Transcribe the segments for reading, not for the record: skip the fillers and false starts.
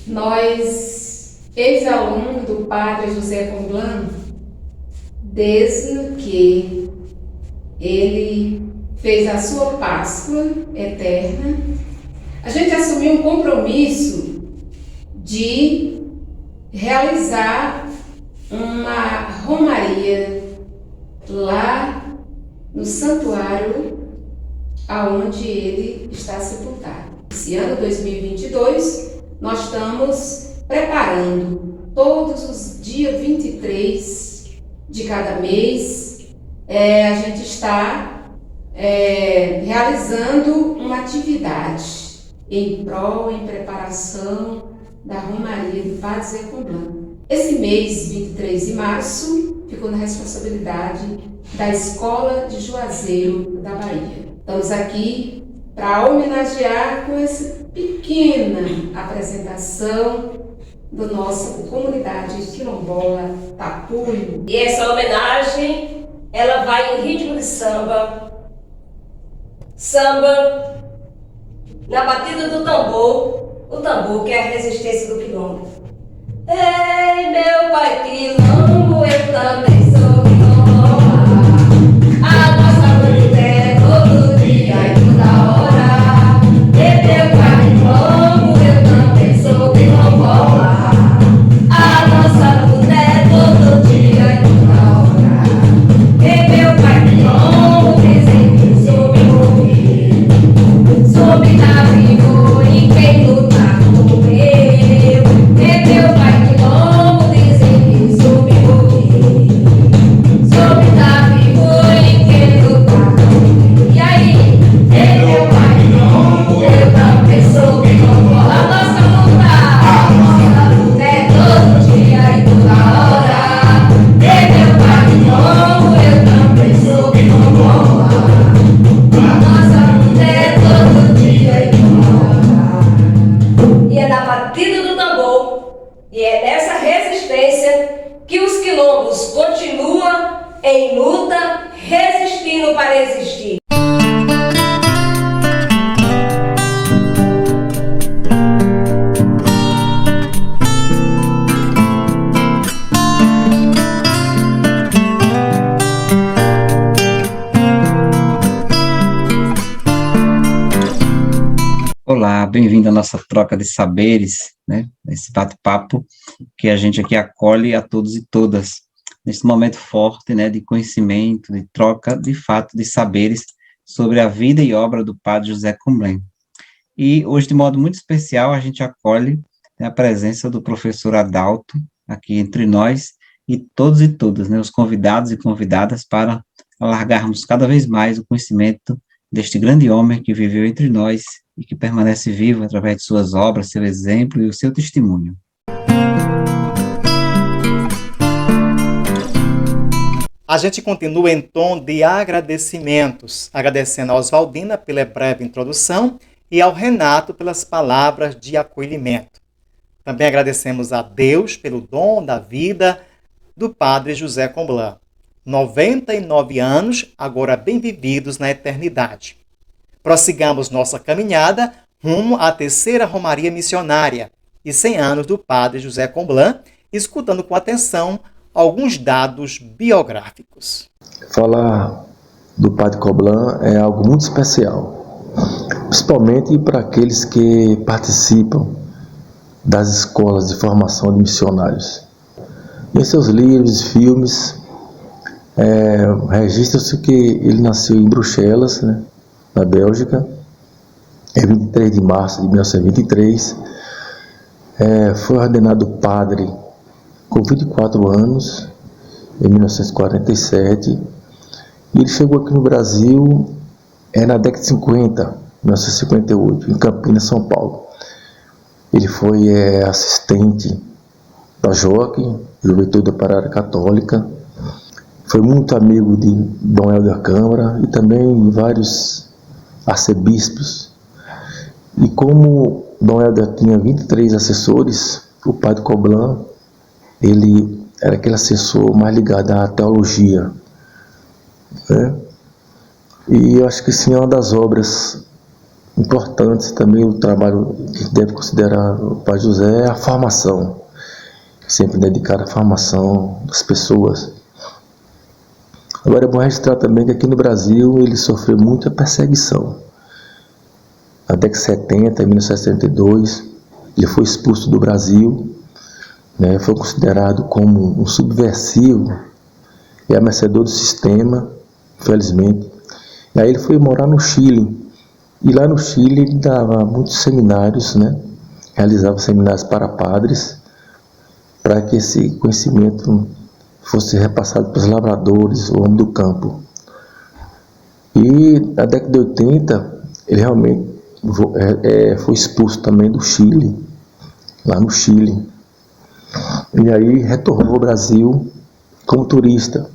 Nós, ex-alunos do Padre José Comblan, desde que ele fez a sua Páscoa eterna, a gente assumiu um compromisso de realizar uma romaria lá no santuário aonde ele está sepultado. Esse ano 2022, nós estamos preparando todos os dias 23 de cada mês, a gente está realizando uma atividade em prol, em preparação da Romaria do Padre José Comblan. Esse mês, 23 de março, ficou na responsabilidade da Escola de Juazeiro da Bahia. Estamos aqui para homenagear com essa pequena apresentação da nossa comunidade quilombola Tapuio. E essa homenagem, ela vai em ritmo de samba, na batida do tambor, o tambor que é a resistência do quilombo. Ei, meu pai quilombo, eu também sou quilombola. A nossa luta é todo dia e toda hora. Ei, meu pai quilombo, eu também sou quilombola. A nossa luta é todo dia e toda hora. Ei, meu pai quilombo, dizem que sou morrer. Soube na vivo e quem lutar morreu. Ei, meu pai quilombo, dizem que soube morrer. Soube na vivo e quem lutar morreu. E aí? Ei, meu pai quilombo, eu também sou quilombola. A nossa luta é todo dia e toda hora. Ei, meu pai quilombo, eu também sou quilombola. A nossa luta é todo dia e toda hora. E é na batida do tambor, e é nessa resistência que os quilombos continuam em luta, resistindo para existir. Olá, bem-vindo à nossa troca de saberes, né? Esse bate-papo que a gente aqui acolhe a todos e todas, nesse momento forte, né, de conhecimento, de troca, de fato, de saberes sobre a vida e obra do Padre José Comblan. E hoje, de modo muito especial, a gente acolhe, né, a presença do professor Adalto aqui entre nós e todos e todas, né, os convidados e convidadas para alargarmos cada vez mais o conhecimento deste grande homem que viveu entre nós e que permanece vivo através de suas obras, seu exemplo e o seu testemunho. A gente continua em tom de agradecimentos, agradecendo a Oswaldina pela breve introdução e ao Renato pelas palavras de acolhimento. Também agradecemos a Deus pelo dom da vida do Padre José Comblan. 99 anos, agora bem vividos na eternidade. Prossigamos nossa caminhada rumo à terceira Romaria Missionária e 100 anos do Padre José Comblan, escutando com atenção alguns dados biográficos. Falar do Padre Comblan é algo muito especial, principalmente para aqueles que participam das escolas de formação de missionários. Em seus livros e filmes, registra-se que ele nasceu em Bruxelas, né, na Bélgica, em 23 de março de 1923, foi ordenado padre com 24 anos, em 1947, e ele chegou aqui no Brasil na década de 50, 1958, em Campinas, São Paulo. Ele foi assistente da JOC, Juventude Operária Católica, foi muito amigo de Dom Helder Câmara e também vários arcebispos. E como Dom Helder tinha 23 assessores, o Padre Comblan, ele era aquele assessor mais ligado à teologia, né? E eu acho que sim, é uma das obras importantes também, o trabalho que deve considerar o Pai José é a formação, sempre dedicado à formação das pessoas. Agora é bom registrar também que aqui no Brasil ele sofreu muita perseguição. Na década de 70, em 1972, ele foi expulso do Brasil, né, foi considerado como um subversivo e ameaçador do sistema, infelizmente. E aí ele foi morar no Chile. E lá no Chile ele dava muitos seminários, né, realizava seminários para padres, para que esse conhecimento fosse repassado para os lavradores, o homem do campo. E na década de 80, ele realmente foi expulso também do Chile, lá no Chile. E aí retornou ao Brasil como turista.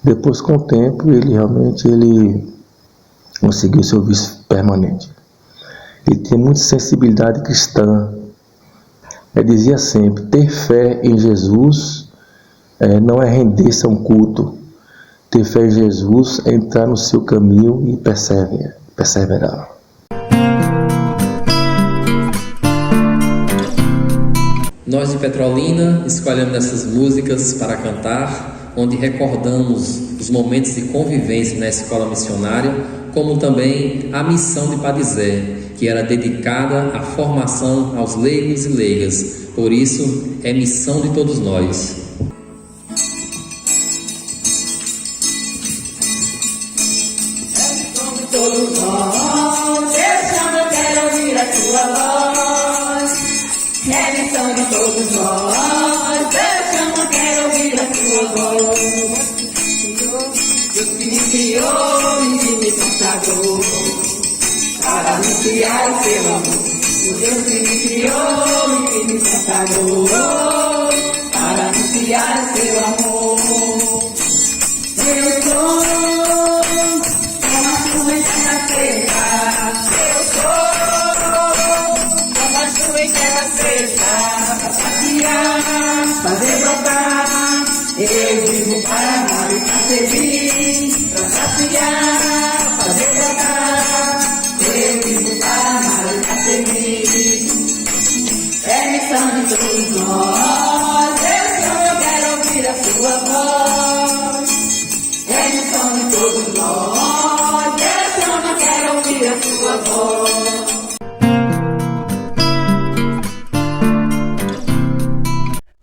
Depois, com o tempo, ele conseguiu seu visto permanente. Ele tinha muita sensibilidade cristã. Ele dizia sempre: ter fé em Jesus não é render-se a um culto. Ter fé em Jesus é entrar no seu caminho e perseverar. Nós de Petrolina escolhemos essas músicas para cantar, onde recordamos os momentos de convivência na escola missionária, como também a missão de Padre Zé, que era dedicada à formação aos leigos e leigas. Por isso, é missão de todos nós. Todos nós, Deus chama, quero ouvir a tua voz. É missão de todos nós, Deus chama, quero ouvir a tua voz. Deus que me criou e que me consagrou para anunciar o seu amor. O Deus que me criou e que me consagrou para anunciar o seu amor. Eu sou como a chuva em terra seca. Eu sou como a chuva em terra seca. Para passear, fazer brotar. Eu vivo para amar e para servir. Para passear, fazer brotar. Eu vivo para amar e para servir. É missão de todos nós. Eu quero ouvir a sua voz. É missão de todos nós. Eu quero ouvir a sua voz.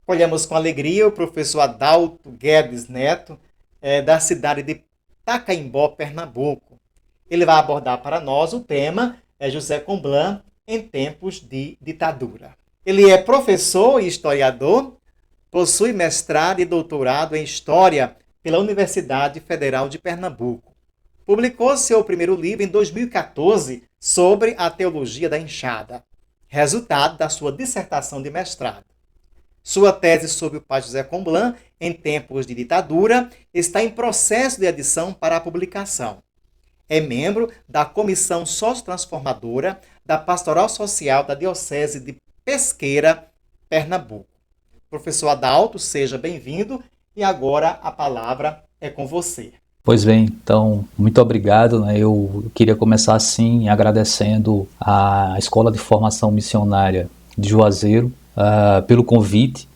Olhamos com alegria o professor Adalto Guedes Neto, da cidade de Tacaimbó, Pernambuco. Ele vai abordar para nós o tema José Comblan em tempos de ditadura. Ele é professor e historiador, possui mestrado e doutorado em História pela Universidade Federal de Pernambuco. Publicou seu primeiro livro em 2014 sobre a teologia da enxada, resultado da sua dissertação de mestrado. Sua tese sobre o Padre José Comblan em tempos de ditadura está em processo de edição para a publicação. É membro da Comissão Sociotransformadora da Pastoral Social da Diocese de Pesqueira, Pernambuco. Professor Adalto, seja bem-vindo e agora a palavra é com você. Pois bem, então, muito obrigado. Eu queria começar assim agradecendo à Escola de Formação Missionária de Juazeiro, pelo convite,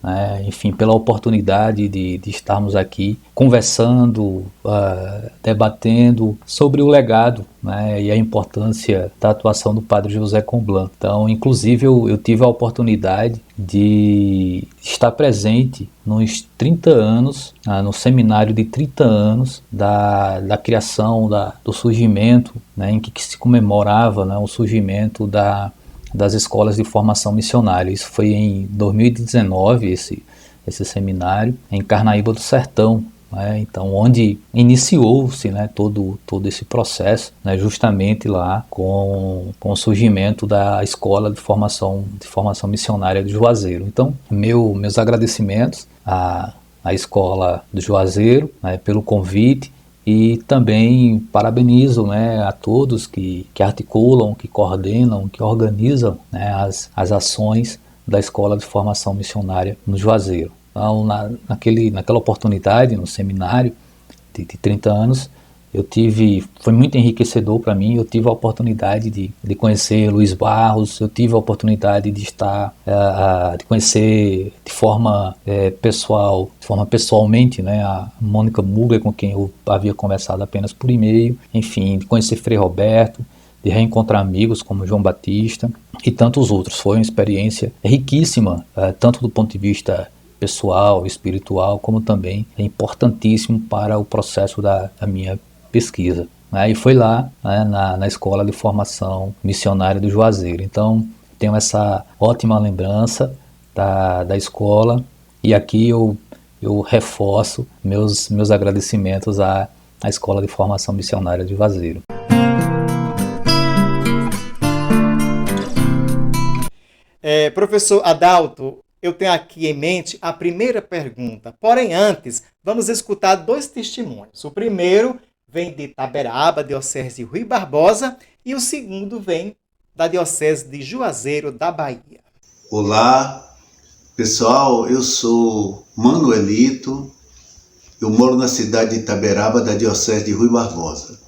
enfim, pela oportunidade de estarmos aqui conversando, debatendo sobre o legado, e a importância da atuação do Padre José Comblan. Então, inclusive, eu tive a oportunidade de estar presente nos 30 anos, no seminário de 30 anos da criação, do surgimento, em que se comemorava o surgimento das escolas de formação missionária. Isso foi em 2019, esse seminário, em Carnaíba do Sertão, então, onde iniciou-se todo esse processo, justamente lá com o surgimento da Escola de Formação Missionária de Juazeiro. Então, meus agradecimentos à Escola de Juazeiro pelo convite. E também parabenizo a todos que articulam, que coordenam, que organizam as ações da Escola de Formação Missionária no Juazeiro. Então, naquela oportunidade, no seminário de 30 anos, foi muito enriquecedor para mim. Eu tive a oportunidade de conhecer Luiz Barros, eu tive a oportunidade de de conhecer de forma pessoalmente, né, a Mônica Mugler, com quem eu havia conversado apenas por e-mail, enfim, de conhecer Frei Roberto, de reencontrar amigos como João Batista e tantos outros. Foi uma experiência riquíssima, tanto do ponto de vista pessoal, espiritual, como também é importantíssimo para o processo da minha pesquisa. E foi lá, né, na Escola de Formação Missionária do Juazeiro. Então, tenho essa ótima lembrança da escola, e aqui eu reforço meus agradecimentos à Escola de Formação Missionária de Juazeiro. Professor Adalto, eu tenho aqui em mente a primeira pergunta. Porém, antes, vamos escutar 2 testemunhos. O primeiro vem de Itaberaba, Diocese de Rui Barbosa, e o segundo vem da Diocese de Juazeiro, da Bahia. Olá, pessoal, eu sou Manuelito, eu moro na cidade de Itaberaba, da Diocese de Rui Barbosa.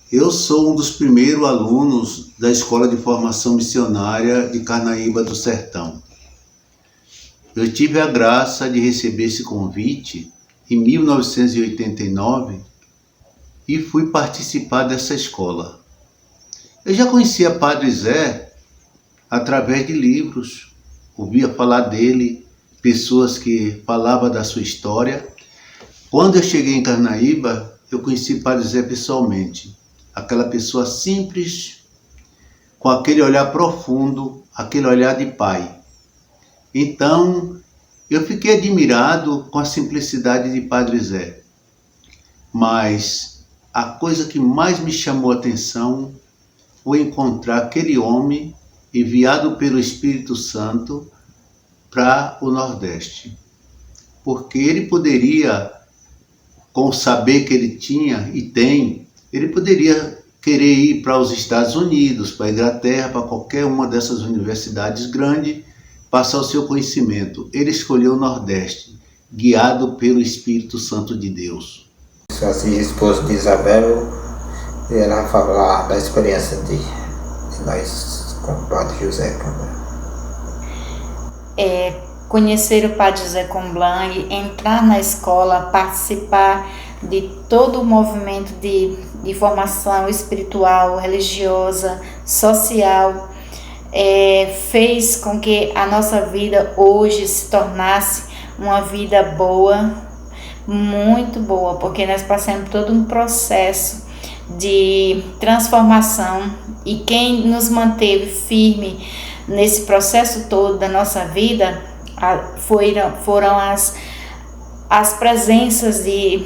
Eu sou um dos primeiros alunos da Escola de Formação Missionária de Carnaíba do Sertão. Eu tive a graça de receber esse convite em 1989 e fui participar dessa escola. Eu já conhecia Padre Zé através de livros, ouvia falar dele, pessoas que falavam da sua história. Quando eu cheguei em Carnaíba, eu conheci Padre Zé pessoalmente. Aquela pessoa simples, com aquele olhar profundo, aquele olhar de pai. Então, eu fiquei admirado com a simplicidade de Padre Zé. Mas a coisa que mais me chamou a atenção foi encontrar aquele homem enviado pelo Espírito Santo para o Nordeste. Porque ele poderia, com o saber que ele tinha e tem, ele poderia querer ir para os Estados Unidos, para a Inglaterra, para qualquer uma dessas universidades grandes, passar o seu conhecimento. Ele escolheu o Nordeste, guiado pelo Espírito Santo de Deus. Sou assim, esposo de Isabel, e ela vai falar da experiência de nós com o Padre José Comblan. Conhecer o Padre José Comblan e entrar na escola, participar de todo o movimento de formação espiritual, religiosa, social, fez com que a nossa vida hoje se tornasse uma vida boa, muito boa, porque nós passamos todo um processo de transformação, e quem nos manteve firme nesse processo todo da nossa vida foram as presenças de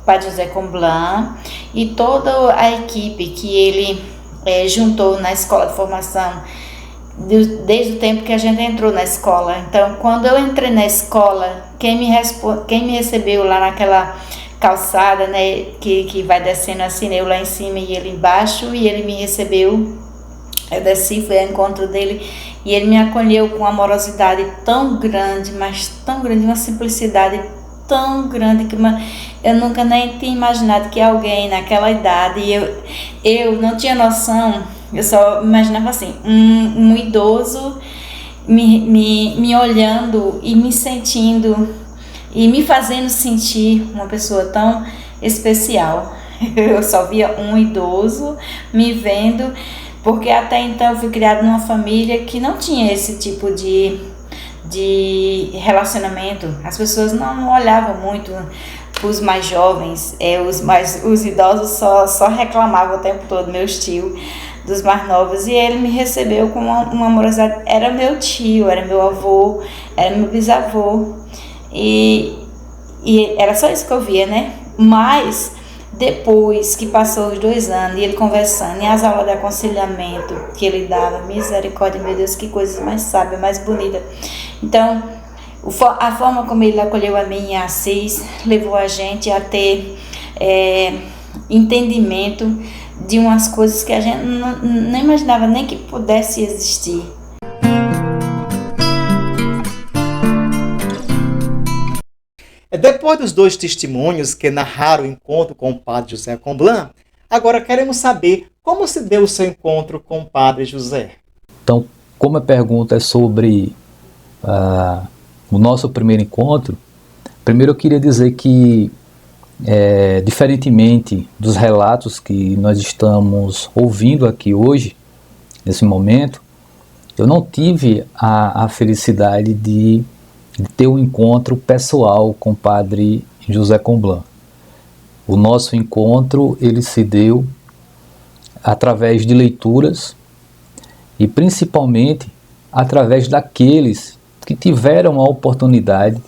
Padre José Comblan e toda a equipe que ele juntou na escola de formação desde o tempo que a gente entrou na escola. Então, quando eu entrei na escola, quem me recebeu lá naquela calçada, né, que vai descendo assim, né, eu lá em cima e ele embaixo, e ele me recebeu, eu desci, fui ao encontro dele, e ele me acolheu com uma amorosidade tão grande, mas tão grande, uma simplicidade tão grande, que eu nunca nem tinha imaginado que alguém naquela idade, eu não tinha noção, eu só imaginava assim, um idoso me olhando e me sentindo e me fazendo sentir uma pessoa tão especial. Eu só via um idoso me vendo, porque até então eu fui criada numa família que não tinha esse tipo de relacionamento. As pessoas não olhavam muito os mais jovens, os idosos só reclamavam o tempo todo, meus tios, dos mais novos, e ele me recebeu com uma amorosidade. Era meu tio, era meu avô, era meu bisavô, e era só isso que eu via, né? Mas depois que passou os 2 anos e ele conversando, e as aulas de aconselhamento que ele dava, misericórdia, meu Deus, que coisa mais sábia, mais bonita. Então, a forma como ele acolheu a mim e a Assis levou a gente a ter entendimento de umas coisas que a gente não imaginava nem que pudesse existir. Depois dos dois testemunhos que narraram o encontro com o padre José Comblan, agora queremos saber como se deu o seu encontro com o padre José. Então, como a pergunta é sobre o nosso primeiro encontro, primeiro eu queria dizer que, diferentemente dos relatos que nós estamos ouvindo aqui hoje, nesse momento, eu não tive a felicidade de ter um encontro pessoal com o padre José Comblan. O nosso encontro, ele se deu através de leituras e principalmente através daqueles que tiveram a oportunidade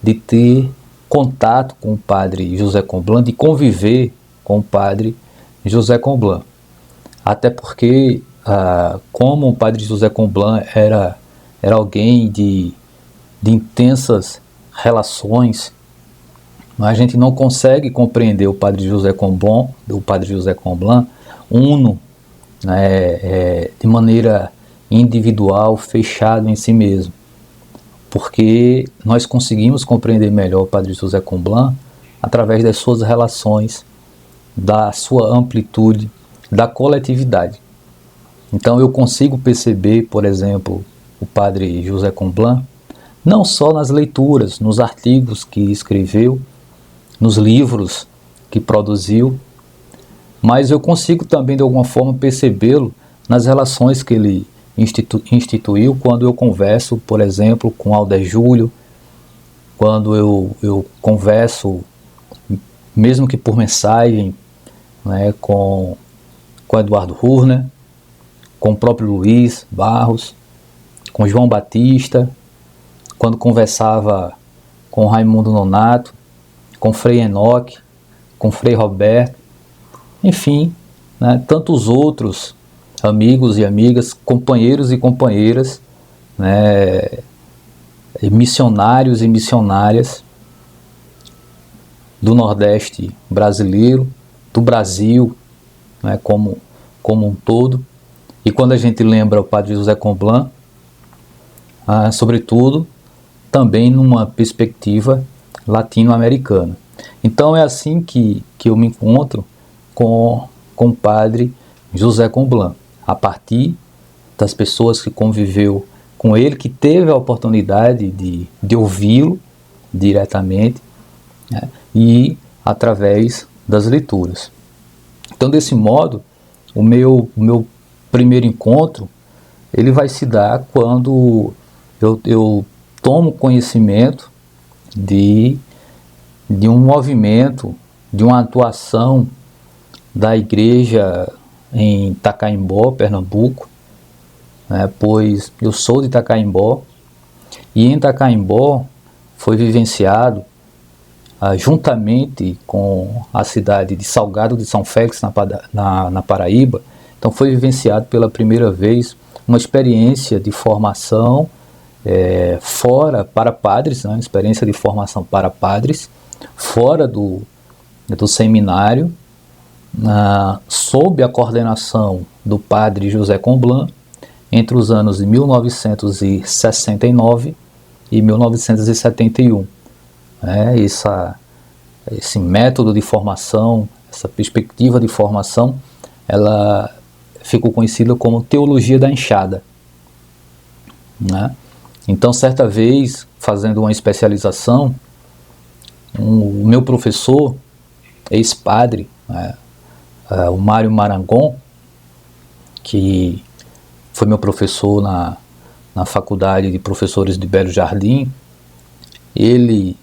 de ter contato com o padre José Comblan, de conviver com o padre José Comblan. Até porque, como o padre José Comblan era alguém de intensas relações, a gente não consegue compreender o padre José Comblan, uno, né, de maneira individual, fechado em si mesmo, porque nós conseguimos compreender melhor o padre José Comblan através das suas relações, da sua amplitude, da coletividade. Então eu consigo perceber, por exemplo, o padre José Comblan não só nas leituras, nos artigos que escreveu, nos livros que produziu, mas eu consigo também de alguma forma percebê-lo nas relações que ele instituiu quando eu converso, por exemplo, com Alder Júlio, quando eu converso, mesmo que por mensagem, né, com Eduardo Hurner, com o próprio Luiz Barros, com João Batista, quando conversava com Raimundo Nonato, com Frei Enoque, com Frei Roberto, enfim, né, tantos outros amigos e amigas, companheiros e companheiras, né, missionários e missionárias do Nordeste brasileiro, do Brasil, né, como um todo. E quando a gente lembra o padre José Comblan, sobretudo, também numa perspectiva latino-americana. Então é assim que eu me encontro com o padre José Comblan, a partir das pessoas que conviveu com ele, que teve a oportunidade de ouvi-lo diretamente, né, e através das leituras. Então, desse modo, o meu primeiro encontro, ele vai se dar quando eu tomo conhecimento de um movimento, de uma atuação da igreja em Itacaimbó, Pernambuco, né, pois eu sou de Itacaimbó, e em Itacaimbó foi vivenciado, juntamente com a cidade de Salgado de São Félix, na Paraíba, então foi vivenciado pela primeira vez uma experiência de formação fora para padres, né, experiência de formação para padres, fora do seminário, sob a coordenação do padre José Comblan, entre os anos de 1969 e 1971. Esse método de formação, essa perspectiva de formação, ela ficou conhecida como teologia da enxada, né? Então, certa vez, fazendo uma especialização, o meu professor, ex-padre, né, o Mário Marangon, que foi meu professor na Faculdade de Professores de Belo Jardim, ele,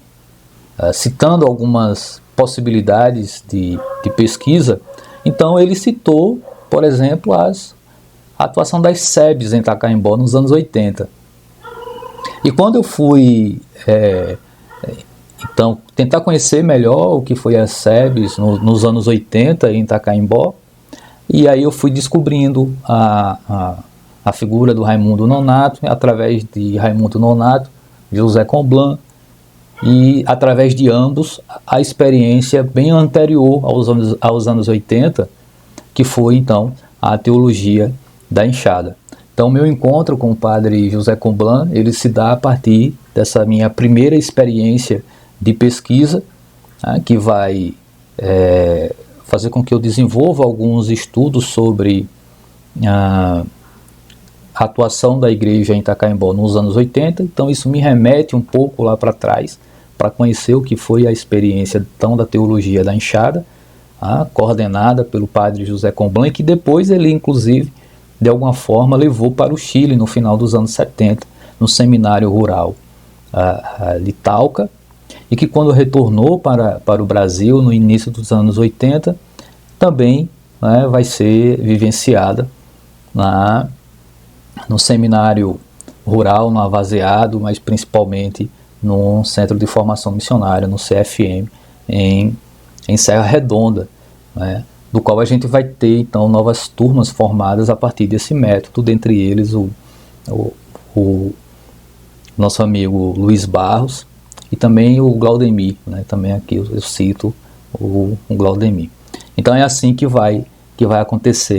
citando algumas possibilidades de pesquisa, então ele citou, por exemplo, a atuação das SEBs em Itacaimbó nos anos 80. E quando eu fui então tentar conhecer melhor o que foi as SEBs nos anos 80 em Itacaimbó, e aí eu fui descobrindo a figura do Raimundo Nonato, através de Raimundo Nonato, José Comblan, e através de ambos a experiência bem anterior aos anos 80, que foi então a teologia da enxada. Então, meu encontro com o padre José Comblan, ele se dá a partir dessa minha primeira experiência de pesquisa, né, que vai fazer com que eu desenvolva alguns estudos sobre a atuação da igreja em Itacaimbó nos anos 80, então isso me remete um pouco lá para trás, para conhecer o que foi a experiência então da teologia da enxada, coordenada pelo padre José Comblan, que depois ele inclusive de alguma forma levou para o Chile no final dos anos 70, no seminário rural de Talca, e que quando retornou para o Brasil no início dos anos 80, também, né, vai ser vivenciada no seminário rural, no Avazeado, mas principalmente no Centro de Formação Missionária, no CFM, em Serra Redonda, né, do qual a gente vai ter então novas turmas formadas a partir desse método, dentre eles o nosso amigo Luiz Barros e também o Glaudemir, né, também aqui eu cito o Glaudemir. Então é assim que vai acontecer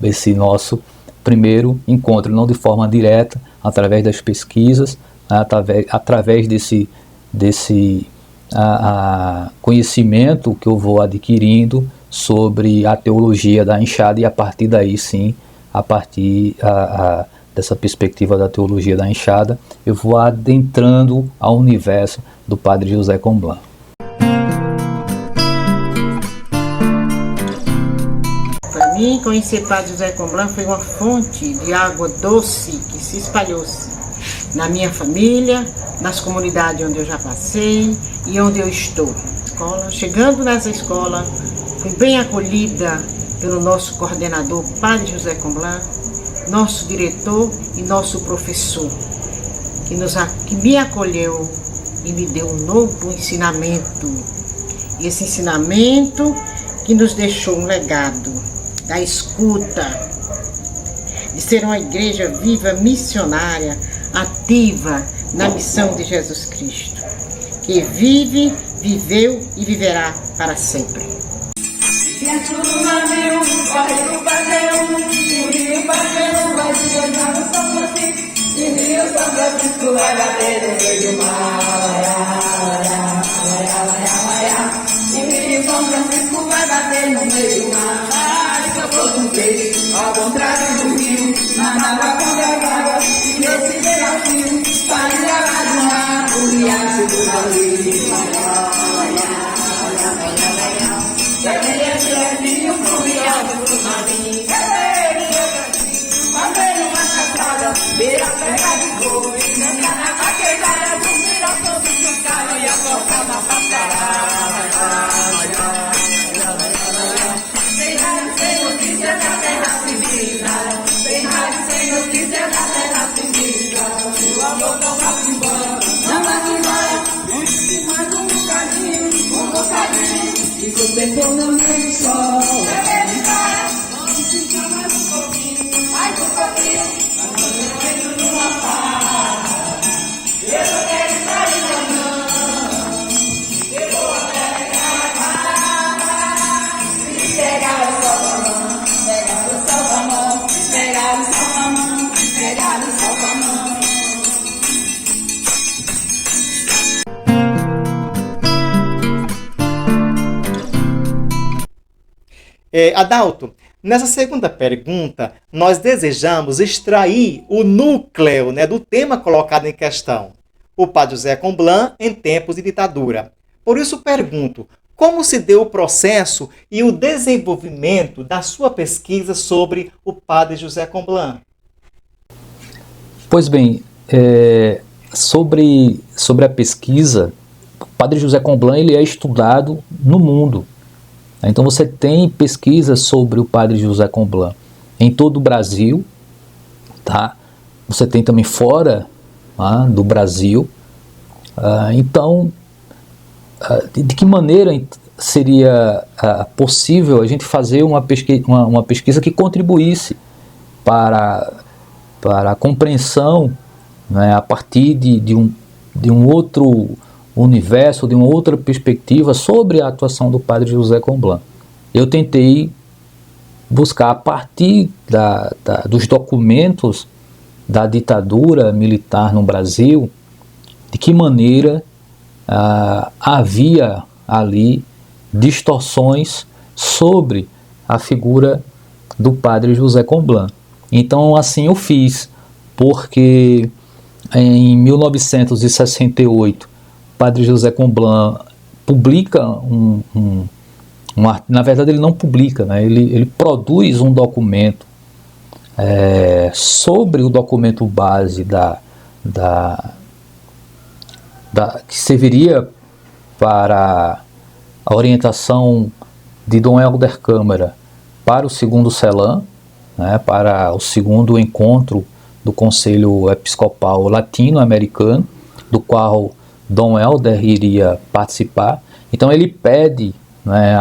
esse nosso primeiro encontro, não de forma direta, através das pesquisas, através desse conhecimento que eu vou adquirindo sobre a teologia da enxada, e a partir daí sim, a partir dessa perspectiva da teologia da enxada, eu vou adentrando ao universo do padre José Comblan. Para mim, conhecer o padre José Comblan foi uma fonte de água doce que se espalhou-se na minha família, nas comunidades onde eu já passei e onde eu estou. Chegando nessa escola, fui bem acolhida pelo nosso coordenador, padre José Comblan, nosso diretor e nosso professor, que me acolheu e me deu um novo ensinamento. E esse ensinamento que nos deixou um legado da escuta, de ser uma igreja viva, missionária, ativa na missão de Jesus Cristo, que vive, viveu e viverá para sempre. E a chuva veio, corre no padeiro, o rio bateu, vai se olhar no São Francisco, e o rio São Francisco vai bater no meio do mar. E o rio São Francisco vai bater no meio do mar. Se eu fosse um peixe, ao contrário do rio, nadava contra a água, e nesse desafio, saía lá do mar, o riacho do navio. Beira terra de boi, nessa na vaquejada, do miração do chocalho e a porta da pastarada. Sem rádio, sem notícia da terra civilizada, sem rádio, sem notícia da terra civilizada. O amor não vai embora, não vai embora, mais um bocadinho, e o tempo não tem sol. Vamos ficar mais um pouquinho, mais um pouquinho. Adalto, nessa segunda pergunta, nós desejamos extrair o núcleo, né, do tema colocado em questão, o padre José Comblan em tempos de ditadura. Por isso pergunto, como se deu o processo e o desenvolvimento da sua pesquisa sobre o padre José Comblan? Pois bem, sobre a pesquisa, o padre José Comblan ele é estudado no mundo. Então você tem pesquisas sobre o padre José Comblan em todo o Brasil, tá? Você tem também fora do Brasil. Então, de que maneira seria possível a gente fazer uma pesquisa que contribuísse para a compreensão, né, a partir de um outro universo, de uma outra perspectiva sobre a atuação do padre José Comblan? Eu tentei buscar a partir dos documentos da ditadura militar no Brasil, de que maneira havia ali distorções sobre a figura do padre José Comblan. Então assim eu fiz, porque em 1968 o padre José Comblan publica na verdade ele não publica, né? Ele produz um documento sobre o documento base que serviria para a orientação de Dom Helder Câmara para o segundo CELAM, né, para o segundo encontro do Conselho Episcopal Latino-Americano, do qual Dom Helder iria participar. Então ele pede, né,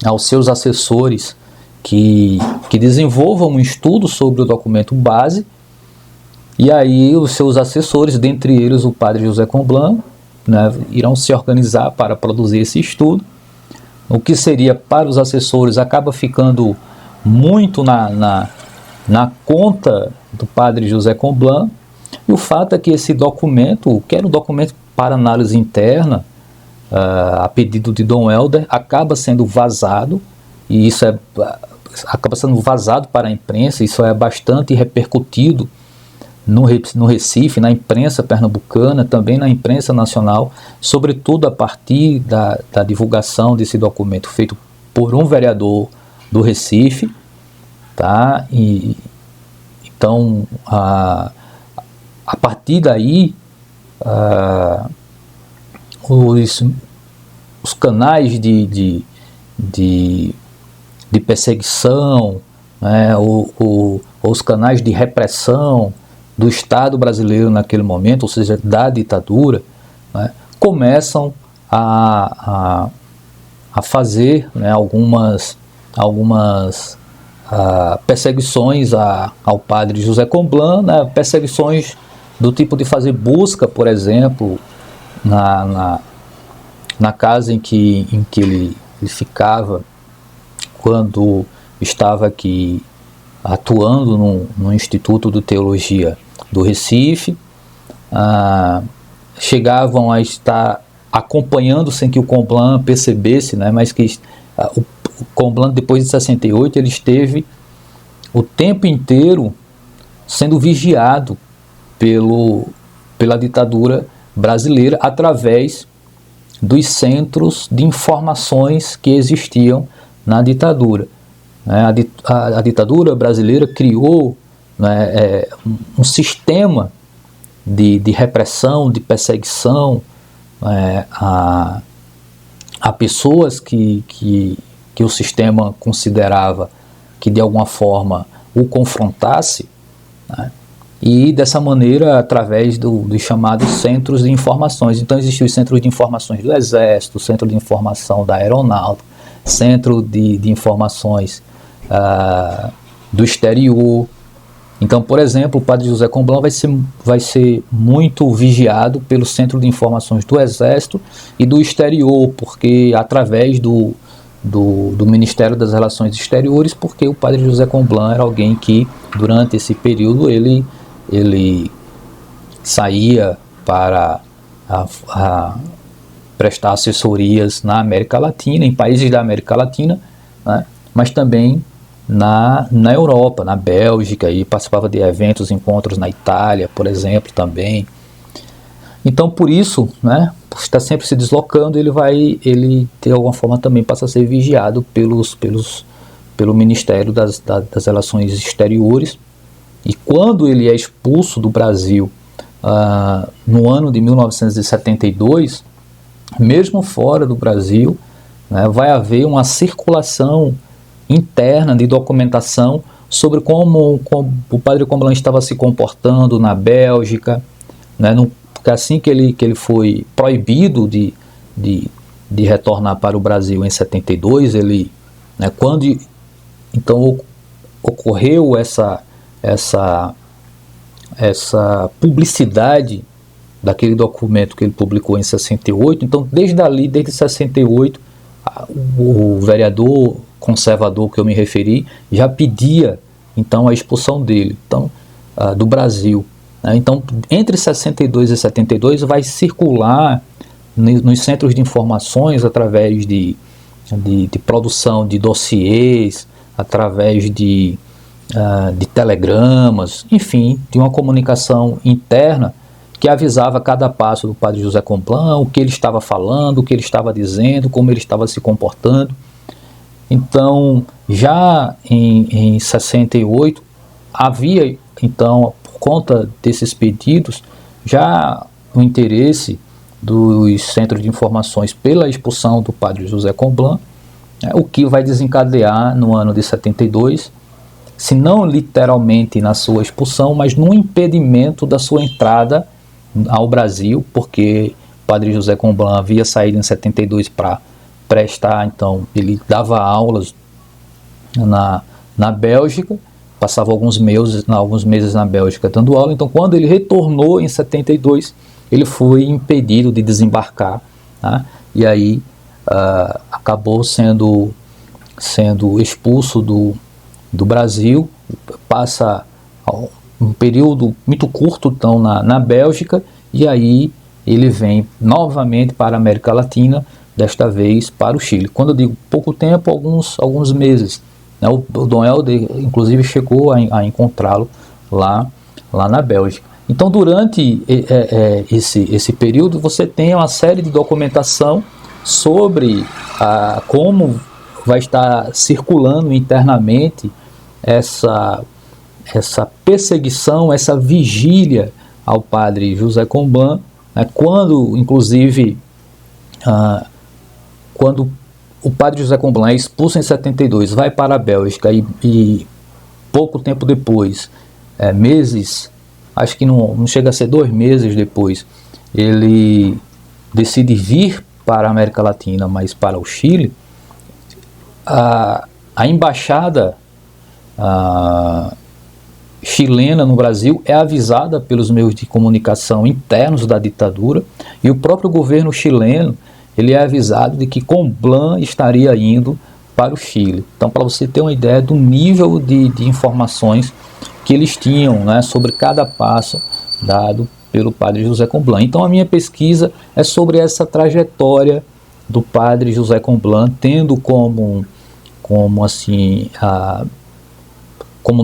aos seus assessores que desenvolvam um estudo sobre o documento base, e aí os seus assessores, dentre eles o padre José Comblan, né, irão se organizar para produzir esse estudo. O que seria para os assessores acaba ficando muito na conta do padre José Comblan, e o fato é que esse documento, que era um documento para análise interna, a pedido de Dom Helder, acaba sendo vazado, e isso acaba sendo vazado para a imprensa. Isso é bastante repercutido no Recife, na imprensa pernambucana, também na imprensa nacional, sobretudo a partir da divulgação desse documento feito por um vereador do Recife, tá? E então a partir daí os canais de perseguição, né, os canais de repressão do Estado brasileiro naquele momento, ou seja, da ditadura, né, começam a fazer, né, algumas perseguições ao padre José Comblan, né, perseguições do tipo de fazer busca, por exemplo, na casa em que ele ficava quando estava aqui atuando no Instituto de Teologia do Recife. Chegavam a estar acompanhando sem que o Comblan percebesse, né, mas que o Comblan, depois de 68, ele esteve o tempo inteiro sendo vigiado pela ditadura brasileira através dos centros de informações que existiam na ditadura. A ditadura brasileira criou, né, um sistema de repressão, de perseguição a pessoas que o sistema considerava que de alguma forma o confrontasse, né, e dessa maneira através dos chamados centros de informações. Então existiam os centros de informações do Exército, centro de informação da Aeronáutica, centro de informações do exterior. Então, por exemplo, o padre José Comblan vai ser muito vigiado pelo centro de informações do Exército e do exterior, porque através do Ministério das Relações Exteriores, porque o padre José Comblan era alguém que durante esse período ele saía para prestar assessorias na América Latina, em países da América Latina, né, mas também na Europa, na Bélgica, e participava de eventos, encontros na Itália, por exemplo, também. Então, por isso, né, por estar sempre se deslocando, ele de alguma forma também passa a ser vigiado pelo Ministério das Relações Exteriores. E quando ele é expulso do Brasil no ano de 1972, mesmo fora do Brasil, né, vai haver uma circulação interna de documentação sobre como o padre Comblan estava se comportando na Bélgica, né, porque assim que ele foi proibido de retornar para o Brasil em 72, né, quando então ocorreu essa publicidade daquele documento que ele publicou em 68, então desde 68, o vereador conservador que eu me referi já pedia então a expulsão dele, então, do Brasil. né? Então, entre 62 e 72 vai circular nos centros de informações através de produção de dossiês, através de telegramas, enfim, de uma comunicação interna que avisava cada passo do padre José Comblan, o que ele estava falando, o que ele estava dizendo, como ele estava se comportando. Então, já em 68, havia, então, por conta desses pedidos, já o interesse dos centros de informações pela expulsão do padre José Comblan, o que vai desencadear no ano de 72, se não literalmente na sua expulsão, mas no impedimento da sua entrada ao Brasil, porque o padre José Comblan havia saído em 72 para prestar, então ele dava aulas na Bélgica, passava alguns meses na Bélgica dando aula. Então, quando ele retornou em 72, ele foi impedido de desembarcar, né? E aí acabou sendo expulso do Brasil, passa um período muito curto então na Bélgica, e aí ele vem novamente para a América Latina, desta vez para o Chile. Quando eu digo pouco tempo, alguns meses, né? O Dom Helder, inclusive, chegou a encontrá-lo lá na Bélgica. Então, durante esse período, você tem uma série de documentação sobre como vai estar circulando internamente essa perseguição, essa vigília ao padre José Comblan, né? Quando, inclusive, quando o padre José Comblan é expulso em 72, vai para a Bélgica e pouco tempo depois, meses, acho que não chega a ser 2 meses depois, ele decide vir para a América Latina, mas para o Chile, a embaixada chilena no Brasil é avisada pelos meios de comunicação internos da ditadura, e o próprio governo chileno ele é avisado de que Comblan estaria indo para o Chile. Então, para você ter uma ideia do nível de informações que eles tinham, né, sobre cada passo dado pelo padre José Comblan. Então, a minha pesquisa é sobre essa trajetória do padre José Comblan, tendo como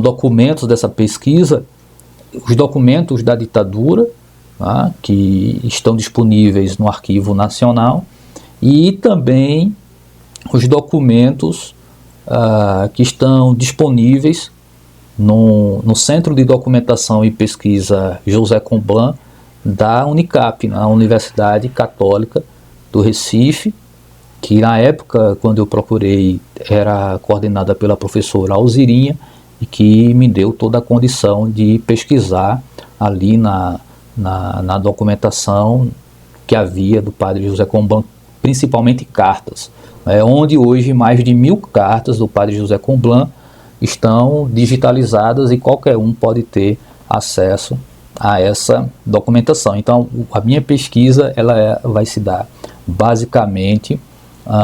documentos dessa pesquisa os documentos da ditadura, tá, que estão disponíveis no Arquivo Nacional, e também os documentos que estão disponíveis no Centro de Documentação e Pesquisa José Comblan da Unicap, na Universidade Católica do Recife, que na época, quando eu procurei, era coordenada pela professora Alzirinha, e que me deu toda a condição de pesquisar ali na documentação que havia do padre José Comblan, principalmente cartas, onde hoje mais de 1000 cartas do padre José Comblan estão digitalizadas e qualquer um pode ter acesso a essa documentação. Então, a minha pesquisa vai se dar basicamente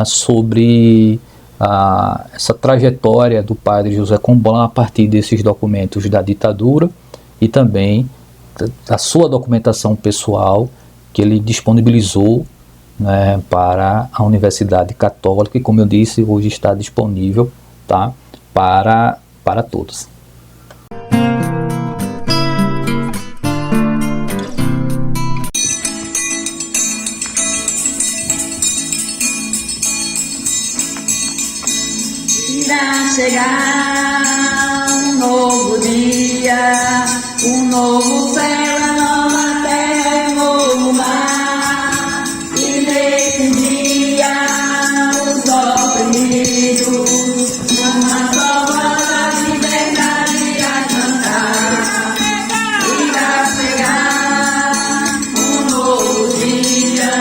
sobre essa trajetória do padre José Comblan a partir desses documentos da ditadura e também da sua documentação pessoal que ele disponibilizou, né, para a Universidade Católica, e como eu disse, hoje está disponível, tá, para todos. Irá chegar um novo dia, um novo céu, a nova terra e um novo mar. E nesse dia os oprimidos numa só voz a liberdade a cantar. Irá chegar um novo dia,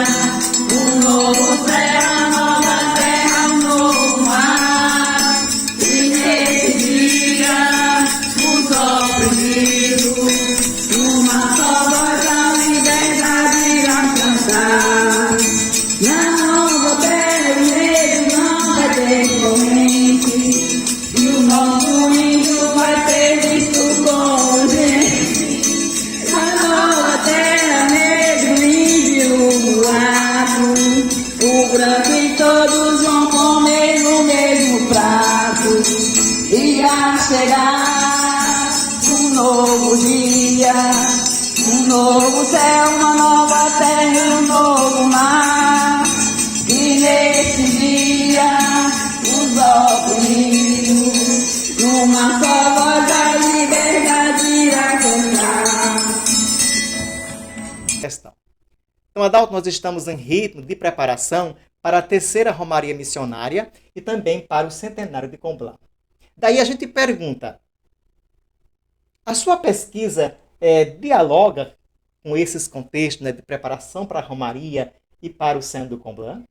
um novo céu, a nova terra, um novo mar. E nesse dia os oprimidos numa é uma nova terra e um novo mar. E nesse dia os óculos, numa só voz a liberdade irá cantar. Questão. Então, Adalto, nós estamos em ritmo de preparação para a terceira Romaria Missionária e também para o centenário de Comblan. Daí a gente pergunta, a sua pesquisa dialoga com esses contextos, né, de preparação para a Romaria e para o Centro do Comblan?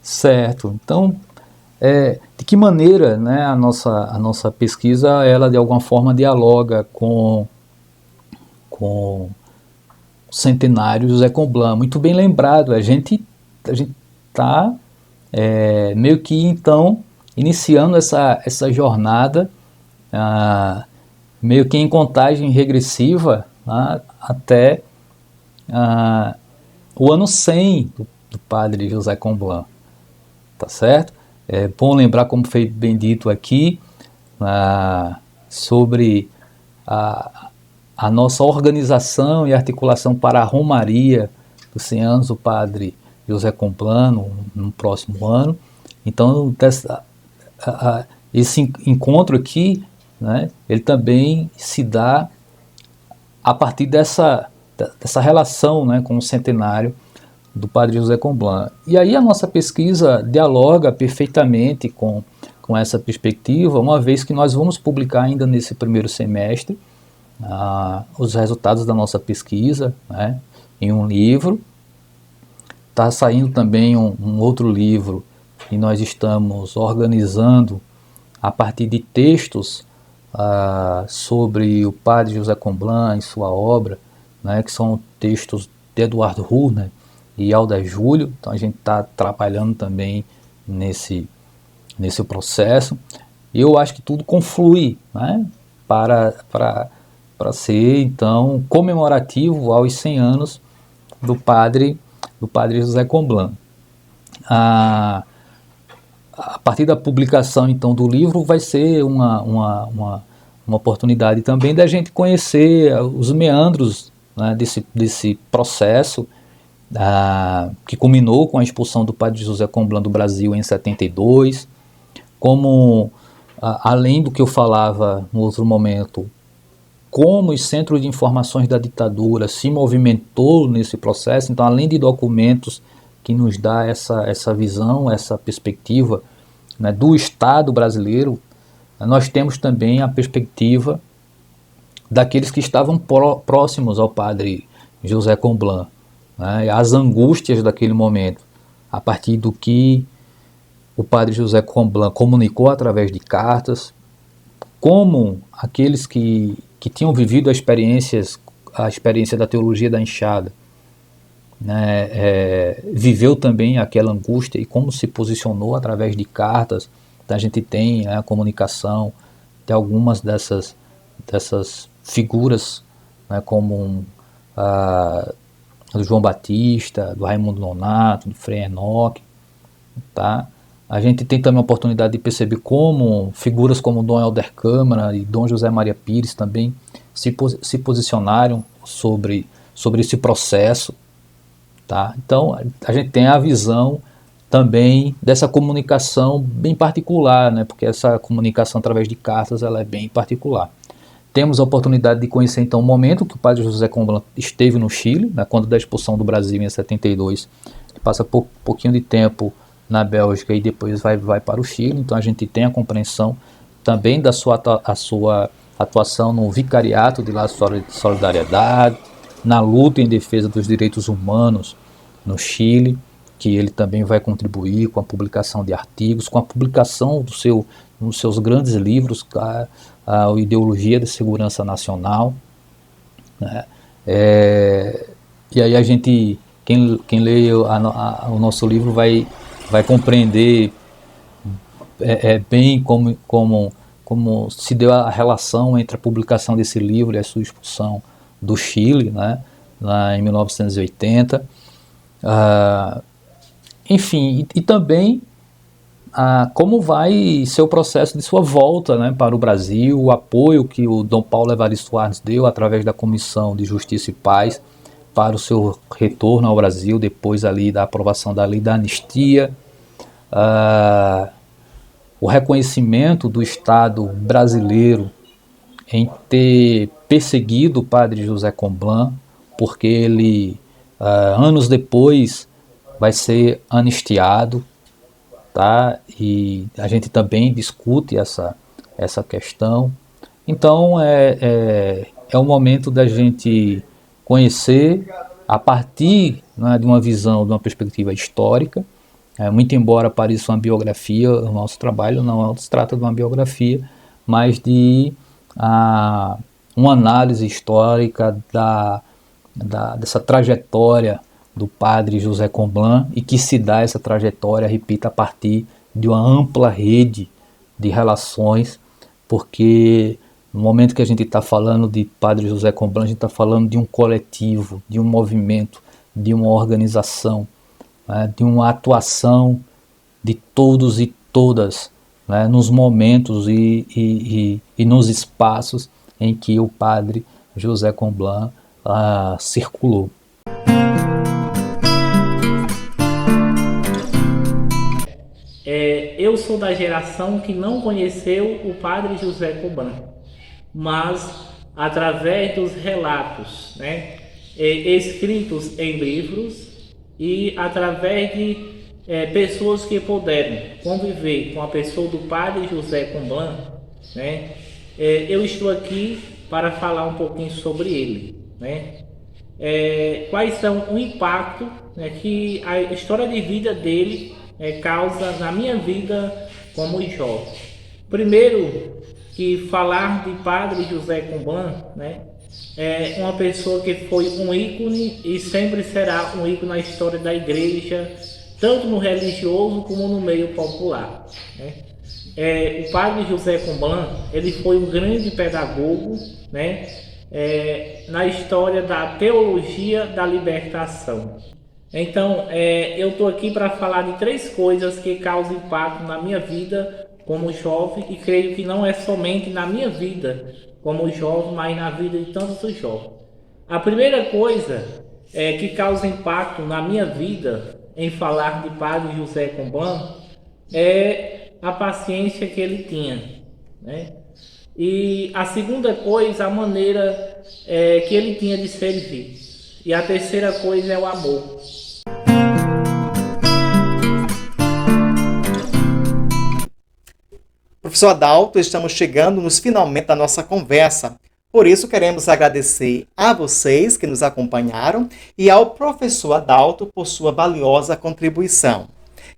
Certo. Então, de que maneira, né, a nossa pesquisa, ela de alguma forma dialoga com o centenário José Comblan? Muito bem lembrado, a gente está meio que então iniciando essa jornada meio que em contagem regressiva, até o ano 100 do padre José Comblan, tá certo? É bom lembrar, como foi bem dito aqui, sobre a nossa organização e articulação para a Romaria dos 100 anos do padre José Comblan no próximo ano. Então, esse encontro aqui, né, ele também se dá a partir dessa relação, né, com o centenário do padre José Comblan. E aí a nossa pesquisa dialoga perfeitamente com essa perspectiva, uma vez que nós vamos publicar ainda nesse primeiro semestre os resultados da nossa pesquisa, né, em um livro. Está saindo também um outro livro que nós estamos organizando a partir de textos sobre o padre José Comblan e sua obra, né, que são textos de Eduardo Hurner e Alda Júlio. Então a gente está trabalhando também nesse processo. E eu acho que tudo conflui, né, para ser então comemorativo aos 100 anos do padre José Comblan. A partir da publicação então do livro vai ser uma oportunidade também da gente conhecer os meandros, né, desse processo que culminou com a expulsão do padre José Comblan do Brasil em 72, como, além do que eu falava no outro momento, como os centros de informações da ditadura se movimentou nesse processo. Então, além de documentos que nos dá essa visão, essa perspectiva, né, do Estado brasileiro, nós temos também a perspectiva daqueles que estavam próximos ao padre José Comblan, né, as angústias daquele momento, a partir do que o padre José Comblan comunicou através de cartas, como aqueles que tinham vivido a experiência da teologia da enxada, né, viveu também aquela angústia e como se posicionou através de cartas. Então, a gente tem, né, a comunicação de algumas dessas figuras, né, como do João Batista, do Raimundo Nonato, do Frei Enoque, tá? A gente tem também a oportunidade de perceber como figuras como Dom Helder Câmara e Dom José Maria Pires também se posicionaram sobre esse processo, tá? Então, a gente tem a visão também dessa comunicação bem particular, né? Porque essa comunicação através de cartas ela é bem particular. Temos a oportunidade de conhecer então o momento que o padre José Comblan esteve no Chile, né, quando da expulsão do Brasil em 72. Ele passa pouquinho de tempo na Bélgica e depois vai para o Chile. Então a gente tem a compreensão também da sua atuação no vicariato de La Solidariedade, na luta em defesa dos direitos humanos no Chile, que ele também vai contribuir com a publicação de artigos, com a publicação dos seus grandes livros, a Ideologia da Segurança Nacional, né? E aí a gente, quem lê o nosso livro vai compreender bem como se deu a relação entre a publicação desse livro e a sua expulsão do Chile, né, lá em 1980. Enfim, e também como vai ser o processo de sua volta, né, para o Brasil, o apoio que o Dom Paulo Evaristo Soares deu através da Comissão de Justiça e Paz para o seu retorno ao Brasil, depois ali da aprovação da lei da anistia, o reconhecimento do Estado brasileiro em ter perseguido o padre José Comblan, porque ele, anos depois, vai ser anistiado, tá? E a gente também discute essa questão. Então, é o momento da gente conhecer, a partir, né, de uma visão, de uma perspectiva histórica, muito embora pareça uma biografia, o nosso trabalho não se trata de uma biografia, mas de uma análise histórica dessa trajetória do padre José Comblan, e que se dá essa trajetória, repito, a partir de uma ampla rede de relações, porque no momento que a gente está falando de padre José Comblan, a gente está falando de um coletivo, de um movimento, de uma organização, né, de uma atuação de todos e todas, né, nos momentos e nos espaços em que o padre José Comblan circulou. Eu sou da geração que não conheceu o padre José Comblan, mas através dos relatos, né, escritos em livros, e através de pessoas que puderam conviver com a pessoa do padre José Comblan, né, eu estou aqui para falar um pouquinho sobre ele, né. Quais são o impacto, né, que a história de vida dele causa na minha vida como jovem. Primeiro, que falar de padre José Comblan, né, é uma pessoa que foi um ícone e sempre será um ícone na história da igreja, tanto no religioso como no meio popular, né. O padre José Comblan, ele foi um grande pedagogo, né, na história da teologia da libertação. Então, eu estou aqui para falar de 3 coisas que causam impacto na minha vida como jovem, e creio que não é somente na minha vida como jovem, mas na vida de tantos jovens. A primeira coisa que causa impacto na minha vida em falar de padre José Comblan é a paciência que ele tinha, né? E a segunda coisa, a maneira que ele tinha de servir. E a terceira coisa é o amor. Professor Adalto, estamos chegando nos finalmente da nossa conversa. Por isso, queremos agradecer a vocês que nos acompanharam e ao professor Adalto por sua valiosa contribuição.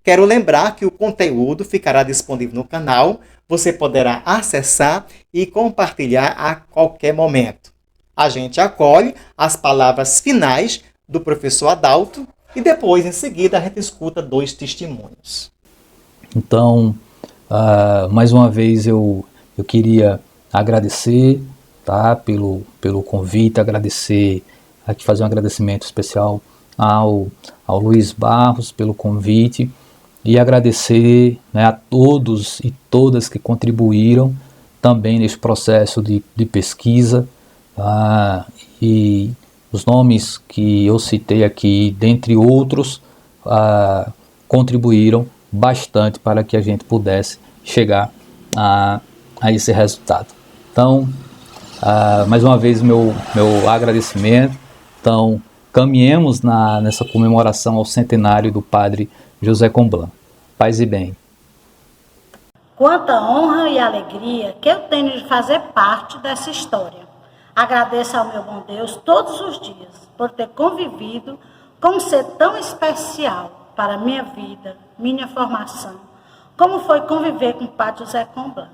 Quero lembrar que o conteúdo ficará disponível no canal, você poderá acessar e compartilhar a qualquer momento. A gente acolhe as palavras finais do professor Adalto e depois, em seguida, a gente escuta 2 testemunhos. Então, mais uma vez eu queria agradecer, tá, pelo convite, aqui fazer um agradecimento especial ao Luiz Barros pelo convite, e agradecer, né, a todos e todas que contribuíram também nesse processo de pesquisa, e os nomes que eu citei aqui, dentre outros, contribuíram bastante para que a gente pudesse chegar a esse resultado. Então, mais uma vez meu agradecimento. Então, caminhemos nessa comemoração ao centenário do padre José Comblan. Paz e bem. Quanta honra e alegria que eu tenho de fazer parte dessa história. Agradeço ao meu bom Deus todos os dias por ter convivido com um ser tão especial para a minha vida, minha formação, como foi conviver com o padre José Comblan.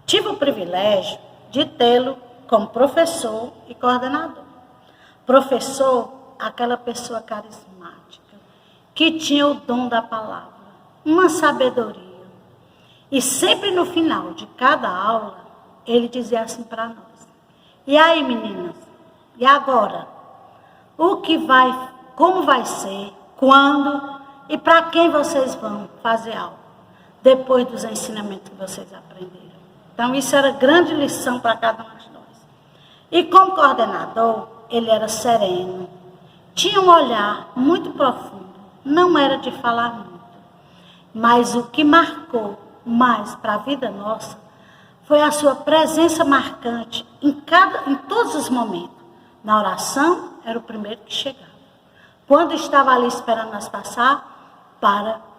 Tive o privilégio de tê-lo como professor e coordenador. Professor, aquela pessoa carismática, que tinha o dom da palavra, uma sabedoria. E sempre no final de cada aula, ele dizia assim para nós: e aí, meninas, e agora? Como vai ser, quando e para quem vocês vão fazer aula? depois dos ensinamentos que vocês aprenderam. Então, isso era grande lição para cada um de nós. E como coordenador, ele era sereno, tinha um olhar muito profundo, não era de falar muito. Mas o que marcou mais para a vida nossa foi a sua presença marcante em todos os momentos. Na oração, era o primeiro que chegava. Quando estava ali esperando nós passar,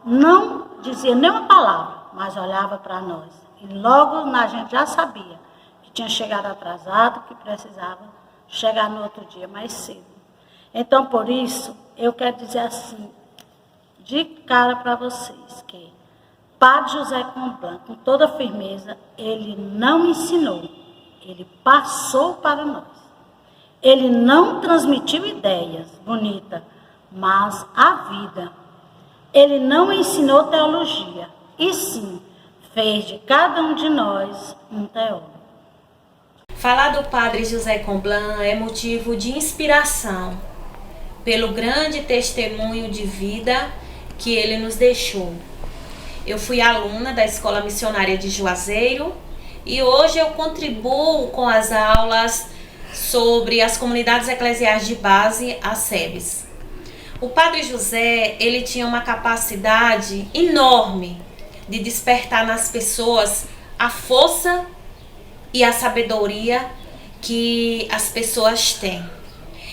não dizia nenhuma palavra, mas olhava para nós. E logo a gente já sabia que tinha chegado atrasado, que precisava chegar no outro dia mais cedo. Então, por isso, eu quero dizer assim, de cara para vocês, que Padre José Comblan, com toda firmeza, ele não ensinou, ele passou para nós. Ele não transmitiu ideias bonitas, mas a vida. Ele não ensinou teologia, e sim, fez de cada um de nós um teólogo. Falar do Padre José Comblan é motivo de inspiração, pelo grande testemunho de vida que ele nos deixou. Eu fui aluna da Escola Missionária de Juazeiro e hoje eu contribuo com as aulas sobre as comunidades eclesiais de base, as SEBs. O Padre José, ele tinha uma capacidade enorme de despertar nas pessoas a força e a sabedoria que as pessoas têm.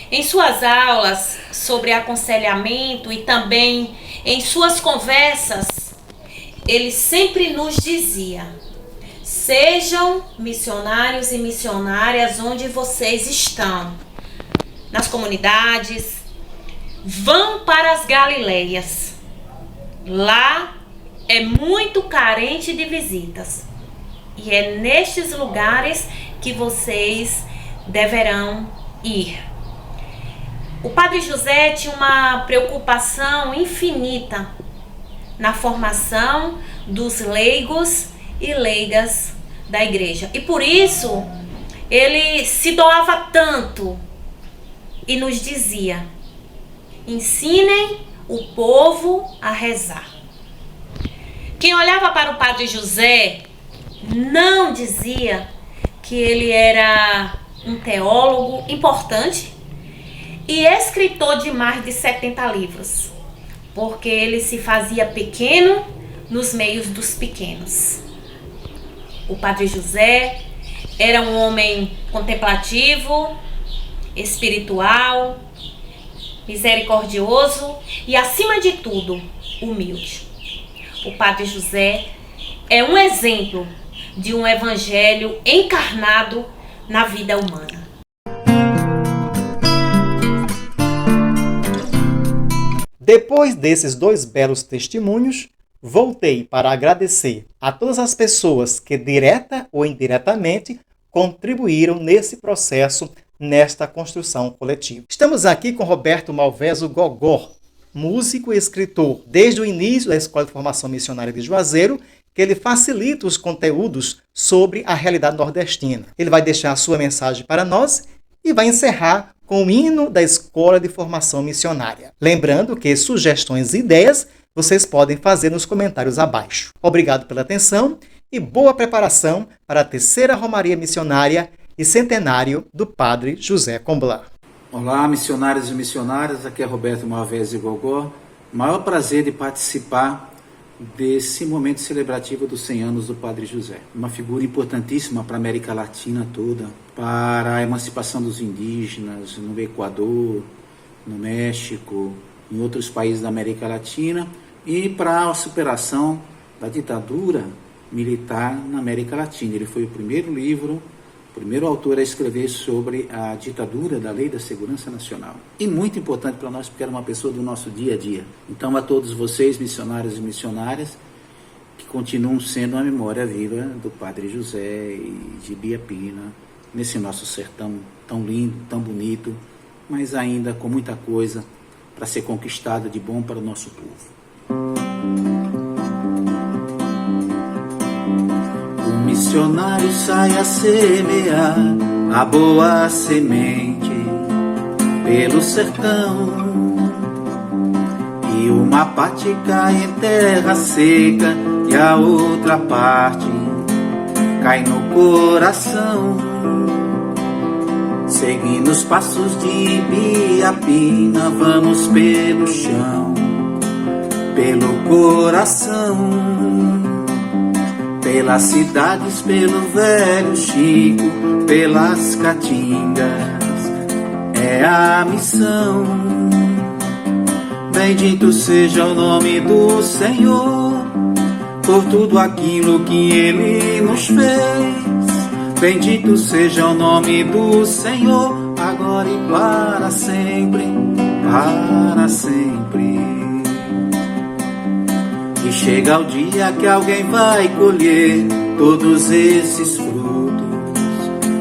Em suas aulas sobre aconselhamento e também em suas conversas, ele sempre nos dizia: sejam missionários e missionárias onde vocês estão, nas comunidades, vão para as Galileias. Lá é muito carente de visitas e é nestes lugares que vocês deverão ir. O Padre José tinha uma preocupação infinita na formação dos leigos e leigas da igreja. E por isso, ele se doava tanto e nos dizia: ensinem o povo a rezar. Quem olhava para o Padre José não dizia que ele era um teólogo importante e escritor de mais de 70 livros, porque ele se fazia pequeno nos meios dos pequenos. O Padre José era um homem contemplativo, espiritual, misericordioso e, acima de tudo, humilde. O Padre José é um exemplo de um evangelho encarnado na vida humana. Depois desses dois belos testemunhos, voltei para agradecer a todas as pessoas que, direta ou indiretamente, contribuíram nesse processo, nesta construção coletiva. Estamos aqui com Roberto Malveso Gogó, músico e escritor, desde o início da Escola de Formação Missionária de Juazeiro, que ele facilita os conteúdos sobre a realidade nordestina. Ele vai deixar a sua mensagem para nós e vai encerrar com o hino da Escola de Formação Missionária. Lembrando que sugestões e ideias vocês podem fazer nos comentários abaixo. Obrigado pela atenção e boa preparação para a terceira Romaria Missionária e centenário do Padre José Comblan. Olá, missionários e missionárias, aqui é Roberto Malveso Gogó. Maior prazer de participar desse momento celebrativo dos 100 anos do Padre José. Uma figura importantíssima para a América Latina toda, para a emancipação dos indígenas no Equador, no México, em outros países da América Latina e para a superação da ditadura militar na América Latina. Ele foi o primeiro autor a escrever sobre a ditadura da Lei da Segurança Nacional. E muito importante para nós, porque era uma pessoa do nosso dia a dia. Então, a todos vocês, missionários e missionárias, que continuam sendo a memória viva do Padre José e de Biapina, nesse nosso sertão tão lindo, tão bonito, mas ainda com muita coisa para ser conquistada de bom para o nosso povo. O missionário sai a semear a boa semente pelo sertão, e uma parte cai em terra seca e a outra parte cai no coração. Seguindo os passos de Ibiapina, vamos pelo chão, pelo coração, pelas cidades, pelo velho Chico, pelas caatingas, é a missão. Bendito seja o nome do Senhor, por tudo aquilo que Ele nos fez. Bendito seja o nome do Senhor, agora e para sempre, para sempre. E chega o dia que alguém vai colher todos esses frutos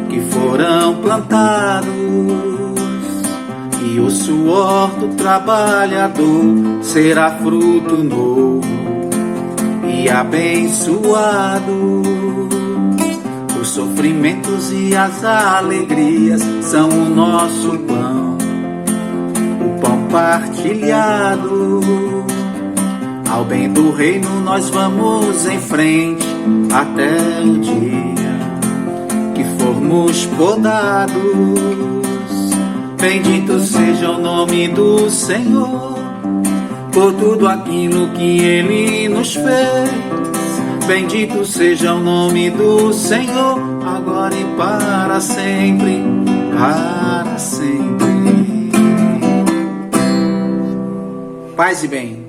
que foram plantados, e o suor do trabalhador será fruto novo e abençoado. Os sofrimentos e as alegrias são o nosso pão, o pão partilhado. Ao bem do reino nós vamos em frente até o dia que formos podados. Bendito seja o nome do Senhor, por tudo aquilo que Ele nos fez. Bendito seja o nome do Senhor, agora e para sempre, para sempre. Paz e bem.